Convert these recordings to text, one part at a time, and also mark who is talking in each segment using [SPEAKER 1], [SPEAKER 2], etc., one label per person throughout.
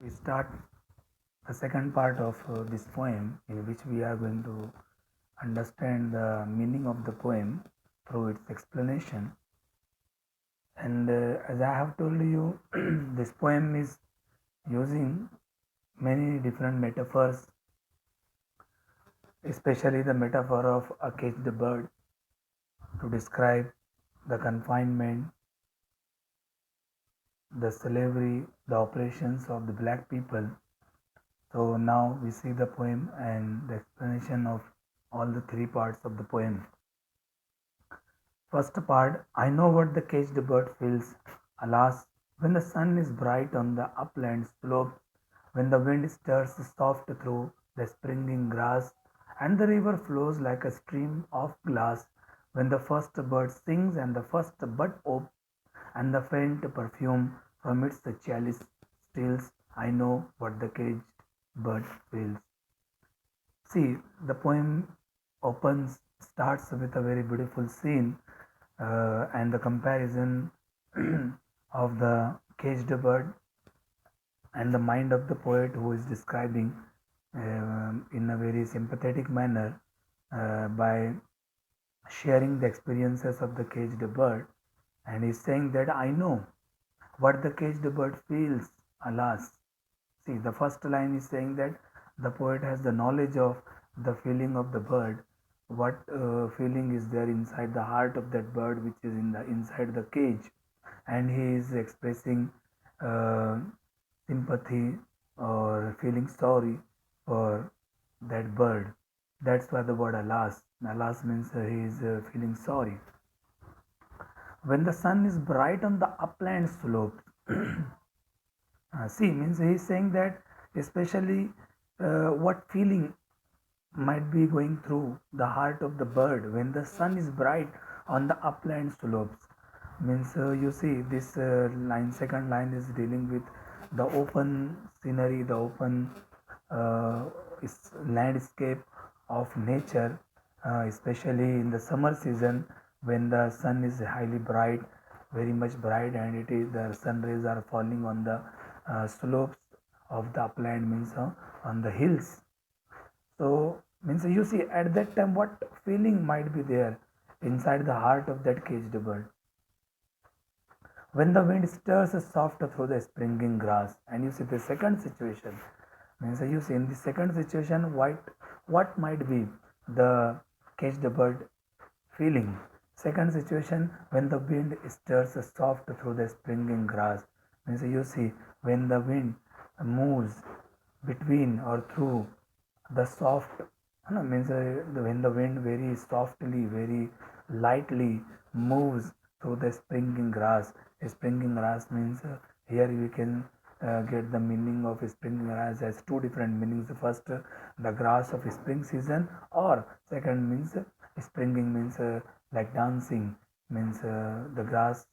[SPEAKER 1] We start the second part of this poem, in which we are going to understand the meaning of the poem through its explanation. And as I have told you, this poem is using many different metaphors, especially the metaphor of a caged bird to describe the confinement, the slavery, the oppressions of the black people. So now we see the poem and the explanation of all the three parts of the poem. First part, I know what the caged bird feels. Alas, when the sun is bright on the upland slope, when the wind stirs soft through the springing grass, and the river flows like a stream of glass, when the first bird sings and the first bud opens, and the faint perfume from its chalice steals, I know what the caged bird feels. See, the poem starts with a very beautiful scene and the comparison of the caged bird and the mind of the poet who is describing in a very sympathetic manner by sharing the experiences of the caged bird, and he's saying that I know what the caged bird feels, alas. See, the first line is saying that the poet has the knowledge of the feeling of the bird, what feeling is there inside the heart of that bird, which is in the inside the cage, and he is expressing uh, sympathy or feeling sorry for that bird. That's why the word alas. Alas means he is feeling sorry. When the sun is bright on the upland slopes, see, means he is saying that especially what feeling might be going through the heart of the bird when the sun is bright on the upland slopes. Means you see this line, second line is dealing with the open scenery, the open uh, landscape of nature, especially in the summer season when the sun is highly bright, very much bright, and it is the sun rays are falling on the slopes of the upland, means on the hills. So means you see at that time what feeling might be there inside the heart of that caged bird. When the wind stirs soft through the springing grass, and you see the second situation, means you see in the second situation what might be the caged bird feeling. Second situation, when the wind stirs soft through the springing grass, means you see when the wind moves between or through the soft, means when the wind very softly, very lightly moves through the springing grass. Springing grass means here we can get the meaning of springing grass as two different meanings. First, the grass of spring season, or second means springing means like dancing, means the grass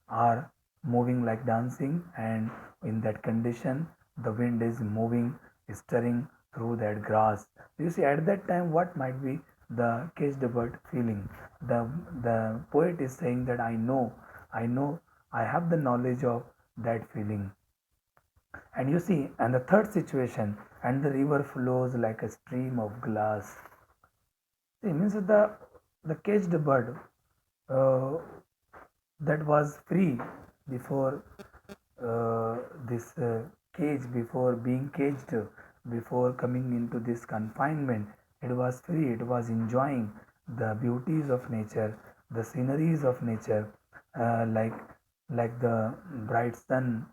[SPEAKER 1] are moving like dancing, and in that condition the wind is moving, stirring through that grass. You see at that time what might be the caged bird feeling. The poet is saying that I know, I have the knowledge of that feeling. And you see, and the third situation, and the river flows like a stream of glass. See, means the caged bird uh, that was free before this cage, before being caged, before coming into this confinement, it was free, it was enjoying the beauties of nature, the sceneries of nature, like the bright sun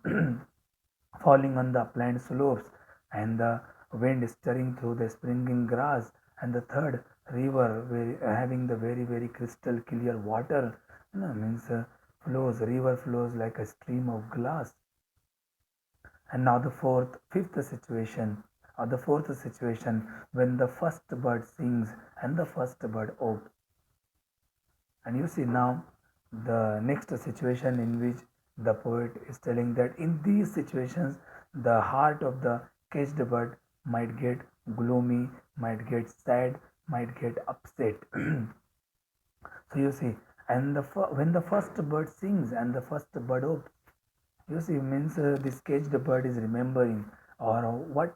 [SPEAKER 1] falling on the upland slopes, and the wind stirring through the springing grass, and the third river having the very very crystal clear water, means river flows like a stream of glass. And now the fourth situation, when the first bird sings and the first bird opens. And you see now the next situation in which the poet is telling that in these situations the heart of the caged bird might get gloomy, might get sad, might get upset. So you see, and when the first bird sings and the first bird opens, You see, means this caged bird is remembering, or what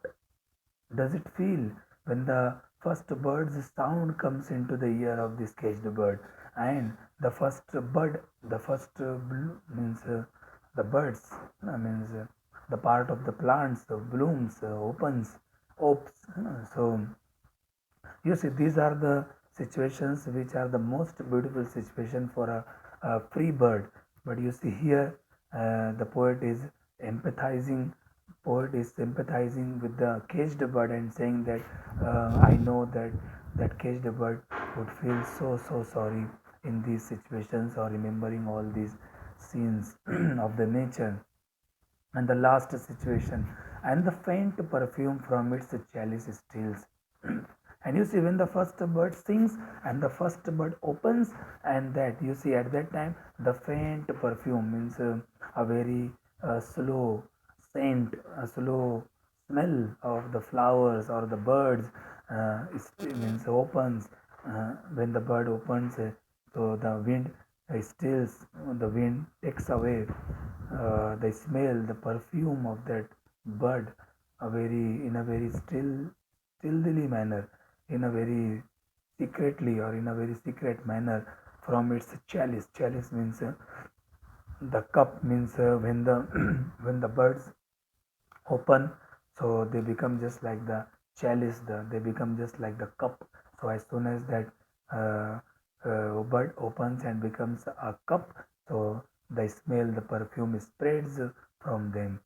[SPEAKER 1] does it feel when the first bird's sound comes into the ear of this caged bird, and the first bud, the first means the birds, means the part of the plants blooms, opens, opes. So you see, these are the situations which are the most beautiful situation for a free bird. But you see here, the poet is empathizing. Poet is sympathizing with the caged bird and saying that I know that that caged bird would feel so sorry in these situations, or remembering all these scenes of the nature. And the last situation, and the faint perfume from its chalice steals. And you see, when the first bird sings and the first bird opens, and that you see at that time the faint perfume means a very slow scent, a slow smell of the flowers or the birds, means opens, when the bird opens, so the wind stills, the wind takes away the smell, the perfume of that bird, in a very stealthily manner, in a very secretly, or in a very secret manner, from its chalice. Chalice means the cup, means when the when the birds open, so they become just like the chalice. They become just like the cup. So as soon as that uh, bird opens and becomes a cup, so the smell, the perfume spreads from them.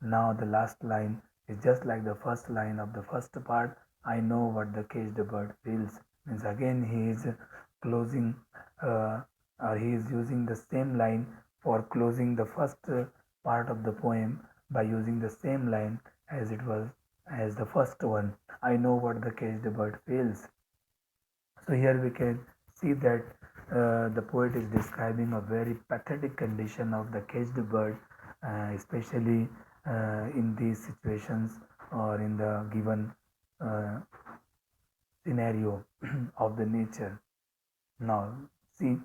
[SPEAKER 1] Now the last line is just like the first line of the first part. I know what the caged bird feels. Means again he is closing, uh, or he is using the same line for closing the first part of the poem, by using the same line as it was as the first one. I know what the caged bird feels. So here we can see that the poet is describing a very pathetic condition of the caged bird, especially in these situations, or in the given uh, scenario of the nature. Now, see,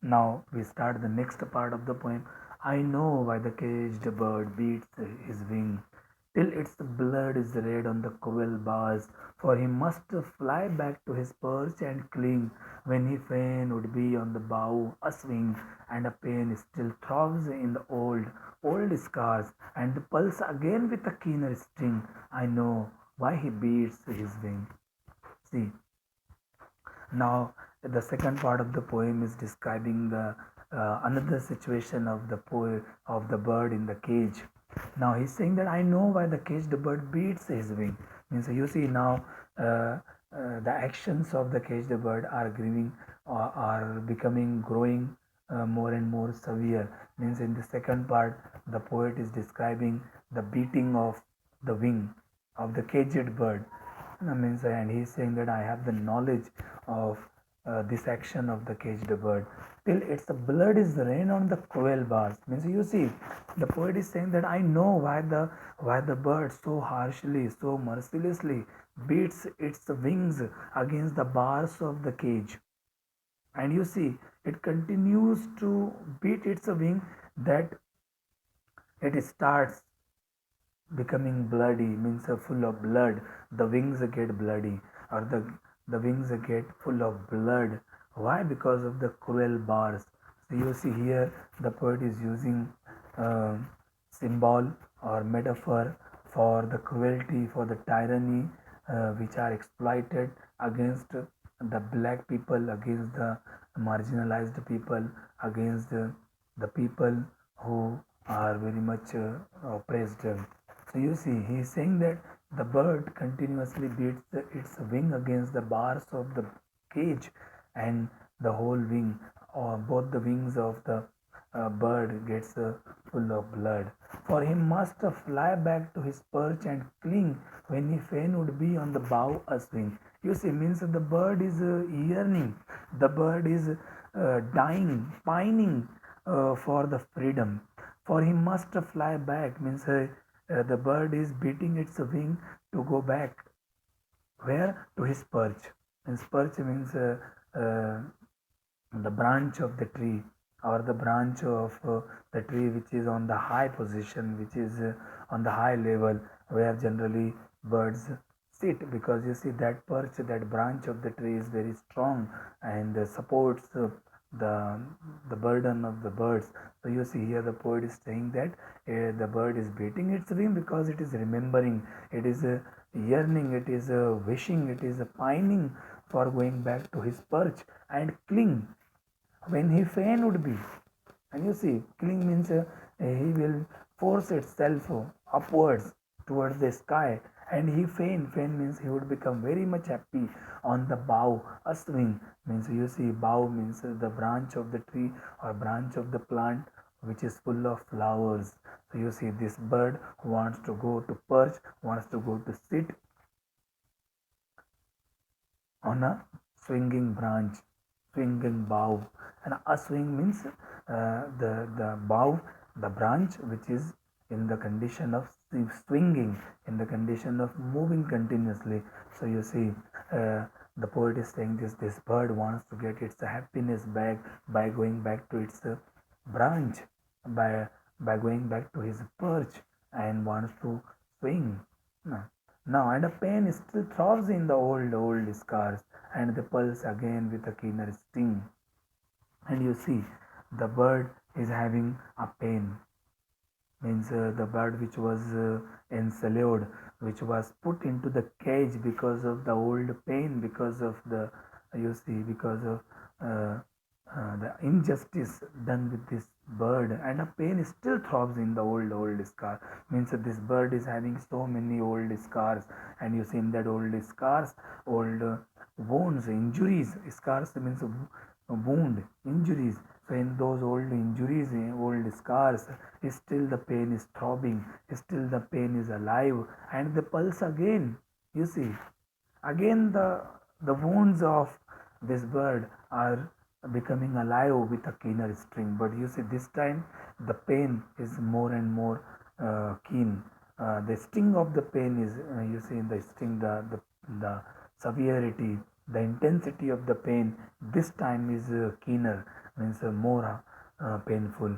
[SPEAKER 1] now we start the next part of the poem. I know why the caged bird beats his wing till its blood is red on the cruel bars, for he must fly back to his perch and cling, when he fain would be on the bough a swing, and a pain still throbs in the old scars, and the pulse again with a keener sting. I know why he beats his wing. See, now, the second part of the poem is describing the another situation of the of the bird in the cage. Now he's saying that I know why the caged bird beats his wing. Means you see now, the actions of the caged bird are grieving, are becoming growing more and more severe. Means in the second part, the poet is describing the beating of the wing of the caged bird. Means, and he's saying that I have the knowledge of this action of the caged bird till its blood is rain on the cruel bars. Means you see, the poet is saying that I know why the bird so harshly, so mercilessly beats its wings against the bars of the cage. And you see, it continues to beat its wing, that it starts becoming bloody, means full of blood. The wings get bloody, or the wings get full of blood. Why? Because of the cruel bars. So you see here, the poet is using uh, symbol or metaphor for the cruelty, for the tyranny which are exploited against the black people, against the marginalized people, against the people who are very much oppressed. So you see, he is saying that the bird continuously beats its wing against the bars of the cage, and the whole wing, or both the wings of the bird gets full of blood. For he must fly back to his perch and cling, when he fain would be on the bough a swing. You see, means the bird is yearning, the bird is dying, pining for the freedom. For he must fly back, means the bird is beating its wing to go back. Where? To his perch. And perch means the branch of the tree. or the branch of the tree which is on the high position, which is on the high level, where generally birds sit, because you see that perch, that branch of the tree is very strong and supports the the burden of the birds. So you see here the poet is saying that the bird is beating its wing because it is remembering, it is yearning, it is wishing, it is pining for going back to his perch and cling when he fain would be. And you see, cling means he will force itself upwards towards the sky. And he fain means he would become very much happy on the bough. A swing means, you see, bough means the branch of the tree or branch of the plant which is full of flowers. So you see, this bird wants to go to perch, wants to go to sit on a swinging branch, swinging bough. And a swing means the bough, the branch which is in the condition of swinging, in the condition of moving continuously. So you see, the poet is saying this bird wants to get its happiness back by going back to its branch, by going back to his perch, and wants to swing. Now, and a pain still throbs in the old scars, and the pulse again with a keener sting. And you see, the bird is having a pain, means the bird which was enslaved, which was put into the cage because of the old pain, because of the, you see, because of uh, the injustice done with this bird, and a pain still throbs in the old scar, means that this bird is having so many old scars. And you see, in that old scars, old wounds, injuries, scars means wound, injuries. So in those old injuries, old scars, still the pain is throbbing, still the pain is alive, and the pulse again. You see, again the wounds of this bird are becoming alive with a keener string. But you see, this time the pain is more and more keen. The sting of the pain is, you see, the sting, the severity, the intensity of the pain this time is keener, means more painful.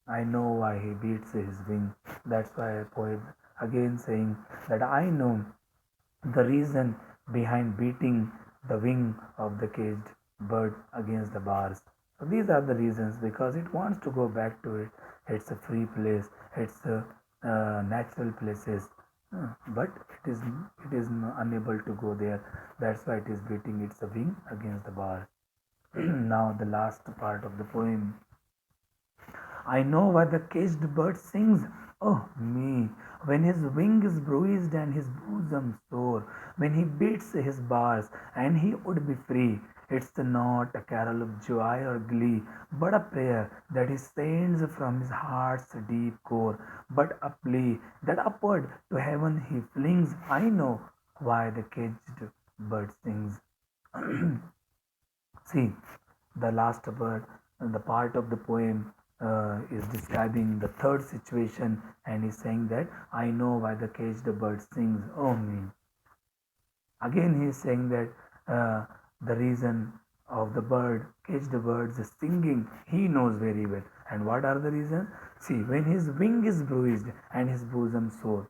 [SPEAKER 1] I know why he beats his wing. That's why a poet again saying that I know the reason behind beating the wing of the caged bird against the bars. So these are the reasons, because it wants to go back to it. It's a free place. It's a natural places, but it is unable to go there. That's why it is beating its wing against the bar. Now the last part of the poem. I know why the caged bird sings, oh me, when his wing is bruised and his bosom sore, when he beats his bars and he would be free. It's not a carol of joy or glee, but a prayer that he sends from his heart's deep core, but a plea that upward to heaven he flings. I know why the caged bird sings. See, the last bird, the part of the poem is describing the third situation, and is saying that I know why the caged bird sings, oh me. Again, he is saying that the reason of the caged birds singing, he knows very well. And what are the reasons? See, when his wing is bruised and his bosom sore.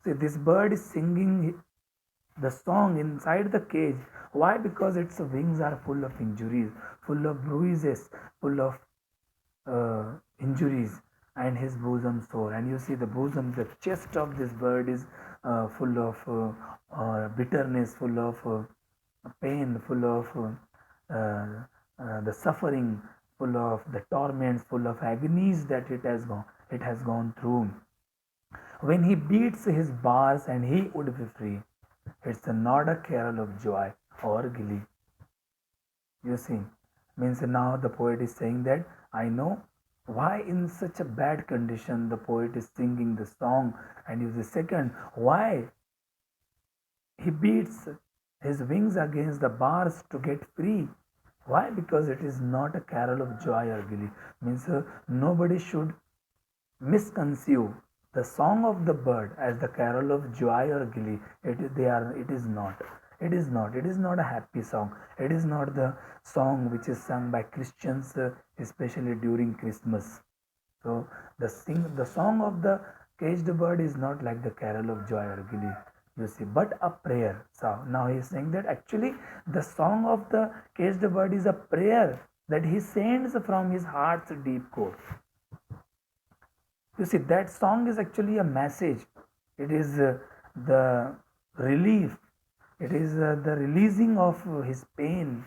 [SPEAKER 1] See, this bird is singing the song inside the cage. Why? Because its wings are full of injuries, full of bruises, full of injuries, and his bosom sore. And you see, the bosom, the chest of this bird is full of bitterness, full of pain, full of the suffering, full of the torments, full of agonies that it has gone through. When he beats his bars and he would be free, it's not a carol of joy or glee. You see, means now the poet is saying that I know why in such a bad condition the poet is singing the song. And you the second, why he beats his wings against the bars to get free. Why? Because it is not a carol of joy or glee. Means nobody should misconceive the song of the bird as the carol of joy or glee. It is not. It is not. It is not a happy song. It is not the song which is sung by Christians, especially during Christmas. So the song of the caged bird is not like the carol of joy or glee, you see, but a prayer. So now he is saying that actually the song of the caged bird is a prayer that he sends from his heart's deep core. You see, that song is actually a message. It is the relief. It is the releasing of his pain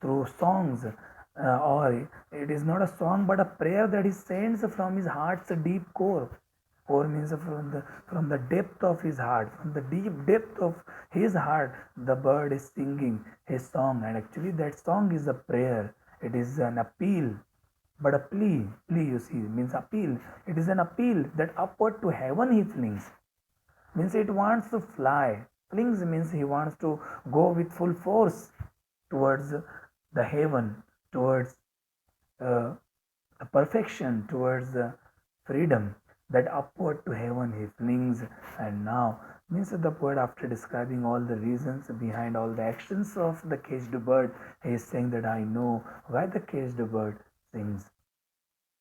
[SPEAKER 1] through songs. Or it is not a song but a prayer that he sends from his heart's deep core. Core means from the depth of his heart, from the deep depth of his heart, the bird is singing his song, and actually that song is a prayer. It is an appeal, but a plea, you see, means appeal. It is an appeal that upward to heaven he flings. Means it wants to fly. Flings means he wants to go with full force towards the heaven, towards uh, the perfection, towards the freedom. That upward to heaven he flings. And now means that the poet, after describing all the reasons behind all the actions of the caged bird, he is saying that I know why the caged bird sings.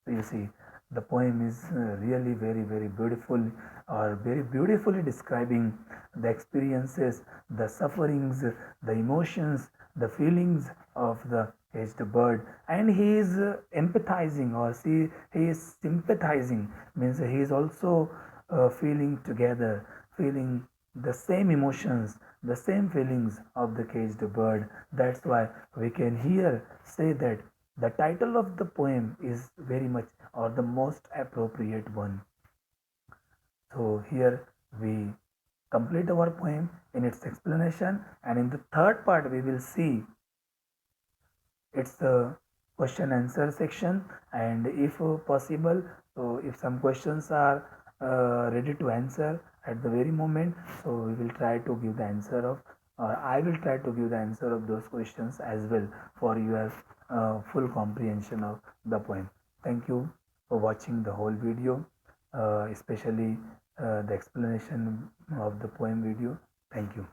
[SPEAKER 1] So you see, the poem is really very, very beautiful, or very beautifully describing the experiences, the sufferings, the emotions, the feelings of the caged bird, and he is empathizing, or see, he is sympathizing, means he is also feeling together, feeling the same emotions, the same feelings of the caged bird. That's why we can here say that the title of the poem is very much or the most appropriate one. So here we complete our poem in its explanation, and in the third part we will see its question answer section, and if possible, so if some questions are ready to answer at the very moment, so we will try to give the answer of, or I will try to give the answer of those questions as well for your full comprehension of the poem. Thank you for watching the whole video, especially the explanation of the poem video. Thank you.